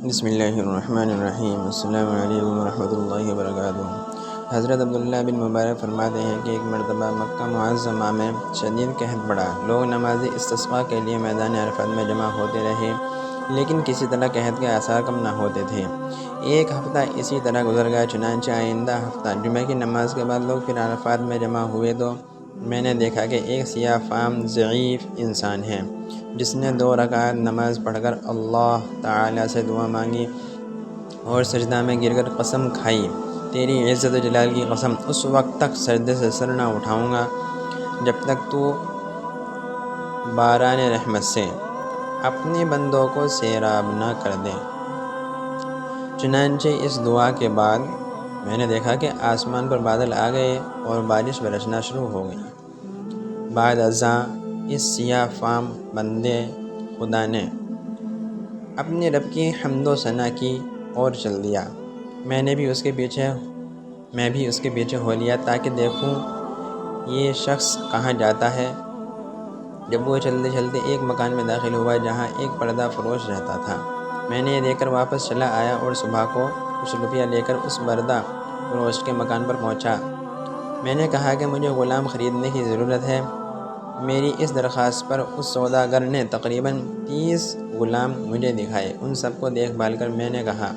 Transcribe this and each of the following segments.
بسم اللہ الرحمن الرحیم۔ السلام علیکم ورحمۃ اللہ وبرکاتہ۔ حضرت عبداللہ بن مبارک فرماتے ہیں کہ ایک مرتبہ مکہ معظمہ میں شدید قحط پڑا۔ لوگ نماز استسقاء کے لیے میدان عرفات میں جمع ہوتے رہے، لیکن کسی طرح قحط کے آثار کم نہ ہوتے تھے۔ ایک ہفتہ اسی طرح گزر گیا، چنانچہ آئندہ ہفتہ جمعہ کی نماز کے بعد لوگ پھر عرفات میں جمع ہوئے تو میں نے دیکھا کہ ایک سیاہ فام ضعیف انسان ہے، جس نے 2 رکعت نماز پڑھ کر اللہ تعالیٰ سے دعا مانگی اور سجدہ میں گر کر قسم کھائی، تیری عزت و جلال کی قسم، اس وقت تک سجدے سے سر نہ اٹھاؤں گا جب تک تو باران رحمت سے اپنے بندوں کو سیراب نہ کر دے۔ چنانچہ اس دعا کے بعد میں نے دیکھا کہ آسمان پر بادل آ گئے اور بارش برسنا شروع ہو گئی۔ بعد ازاں اس سیاہ فام بندے خدا نے اپنے رب کی حمد و ثنا کی اور چل دیا۔ میں بھی اس کے پیچھے ہو لیا تاکہ دیکھوں یہ شخص کہاں جاتا ہے۔ جب وہ چلتے چلتے ایک مکان میں داخل ہوا جہاں ایک پردہ فروش رہتا تھا، میں نے یہ دیکھ کر واپس چلا آیا اور صبح کو کچھ روپیہ لے کر اس پردہ فروش کے مکان پر پہنچا۔ میں نے کہا کہ مجھے غلام خریدنے کی ضرورت ہے۔ میری اس درخواست پر اس سوداگر نے تقریباً 30 غلام مجھے دکھائے۔ ان سب کو دیکھ بھال کر میں نے کہا،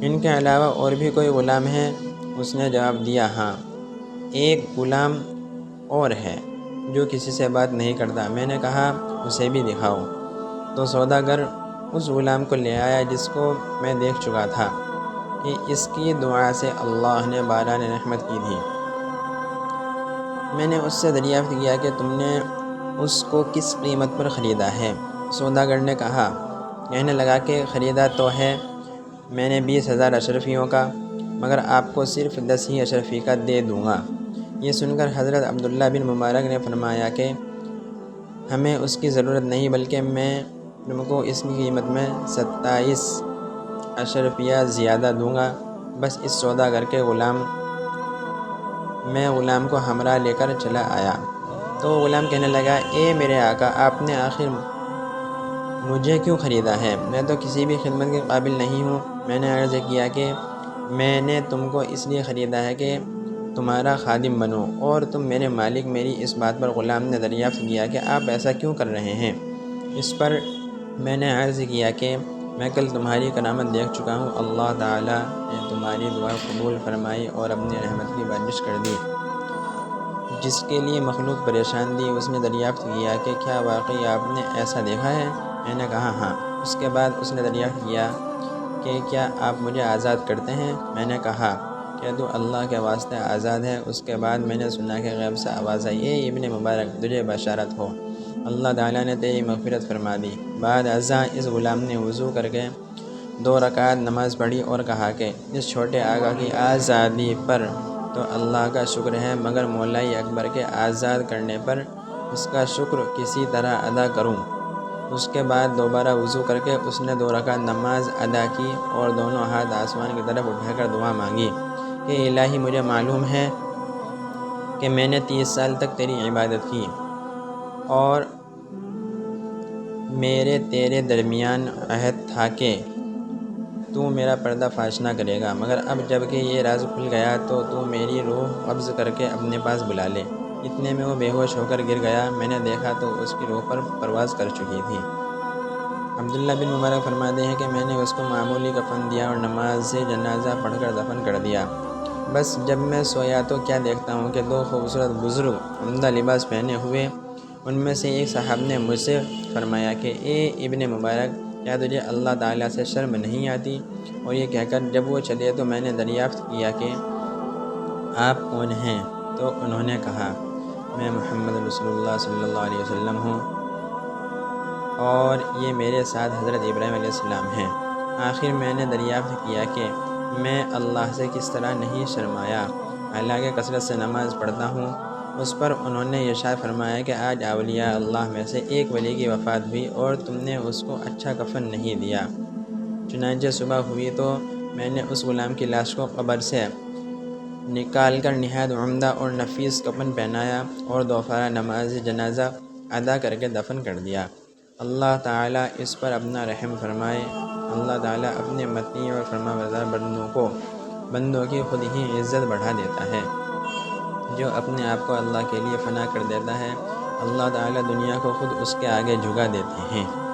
ان کے علاوہ اور بھی کوئی غلام ہے؟ اس نے جواب دیا، ہاں، ایک غلام اور ہے جو کسی سے بات نہیں کرتا۔ میں نے کہا، اسے بھی دکھاؤ۔ تو سوداگر اس غلام کو لے آیا جس کو میں دیکھ چکا تھا کہ اس کی دعا سے اللہ نے باران رحمت کی تھی۔ میں نے اس سے دریافت کیا کہ تم نے اس کو کس قیمت پر خریدا ہے؟ سوداگر نے کہنے لگا کہ خریدا تو ہے میں نے 20,000 اشرفیوں کا، مگر آپ کو صرف 10 ہی اشرفی کا دے دوں گا۔ یہ سن کر حضرت عبداللہ بن مبارک نے فرمایا کہ ہمیں اس کی ضرورت نہیں، بلکہ میں تم کو اس کی قیمت میں 27 اشرفیہ زیادہ دوں گا۔ بس اس سوداگر کے غلام کو ہمراہ لے کر چلا آیا تو وہ غلام کہنے لگا، اے میرے آقا، آپ نے آخر مجھے کیوں خریدا ہے؟ میں تو کسی بھی خدمت کے قابل نہیں ہوں۔ میں نے عرض کیا کہ میں نے تم کو اس لیے خریدا ہے کہ تمہارا خادم بنوں اور تم میرے مالک۔ میری اس بات پر غلام نے دریافت کیا کہ آپ ایسا کیوں کر رہے ہیں؟ اس پر میں نے عرض کیا کہ میں کل تمہاری کرامت دیکھ چکا ہوں، اللہ تعالیٰ نے تمہاری دعا قبول فرمائی اور اپنی رحمت کی بارش کر دی، جس کے لیے مخلوق پریشان تھی۔ اس نے دریافت کیا کہ کیا واقعی آپ نے ایسا دیکھا ہے؟ میں نے کہا، ہاں۔ اس کے بعد اس نے دریافت کیا کہ کیا آپ مجھے آزاد کرتے ہیں؟ میں نے کہا کہ تو اللہ کے واسطے آزاد ہے۔ اس کے بعد میں نے سنا کہ غیب سے آواز آئی، اے ابن مبارک، تجھے بشارت ہو، اللہ تعالیٰ نے تیری مغفرت فرما دی۔ بعد ازاں اس غلام نے وضو کر کے 2 رکعت نماز پڑھی اور کہا کہ اس چھوٹے آقا کی آزادی پر تو اللہ کا شکر ہے، مگر مولا اکبر کے آزاد کرنے پر اس کا شکر کسی طرح ادا کروں؟ اس کے بعد دوبارہ وضو کر کے اس نے 2 رکعت نماز ادا کی اور دونوں ہاتھ آسمان کی طرف اٹھا کر دعا مانگی کہ الہی، مجھے معلوم ہے کہ میں نے 30 سال تک تیری عبادت کی اور میرے تیرے درمیان عہد تھا کہ تو میرا پردہ فاش نہ کرے گا، مگر اب جب کہ یہ راز کھل گیا تو میری روح قبض کر کے اپنے پاس بلا لے۔ اتنے میں وہ بے ہوش ہو کر گر گیا۔ میں نے دیکھا تو اس کی روح پرواز کر چکی تھی۔ عبداللہ بن مبارک فرماتے ہیں کہ میں نے اس کو معمولی کفن دیا اور نماز جنازہ پڑھ کر دفن کر دیا۔ بس جب میں سویا تو کیا دیکھتا ہوں کہ 2 خوبصورت بزرگ عمدہ لباس پہنے ہوئے، ان میں سے ایک صاحب نے مجھ سے فرمایا کہ اے ابن مبارک، کیا تجھے اللہ تعالیٰ سے شرم نہیں آتی؟ اور یہ کہہ کر جب وہ چلے تو میں نے دریافت کیا کہ آپ کون ہیں؟ تو انہوں نے کہا، میں محمد رسول اللہ صلی اللہ علیہ وسلم ہوں اور یہ میرے ساتھ حضرت ابراہیم علیہ السلام ہیں۔ آخر میں نے دریافت کیا کہ میں اللہ سے کس طرح نہیں شرمایا، حالانکہ کثرت سے نماز پڑھتا ہوں۔ اس پر انہوں نے ارشاد فرمایا کہ آج اولیاء اللہ میں سے ایک ولی کی وفات ہوئی اور تم نے اس کو اچھا کفن نہیں دیا۔ چنانچہ صبح ہوئی تو میں نے اس غلام کی لاش کو قبر سے نکال کر نہایت عمدہ اور نفیس کفن پہنایا اور دوبارہ نماز جنازہ ادا کر کے دفن کر دیا۔ اللہ تعالیٰ اس پر اپنا رحم فرمائے، اللہ تعالیٰ اپنے مطیع اور فرما بردار بندوں کی خود ہی عزت بڑھا دیتا ہے۔ جو اپنے آپ کو اللہ کے لیے فنا کر دیتا ہے، اللہ تعالیٰ دنیا کو خود اس کے آگے جھکا دیتے ہیں۔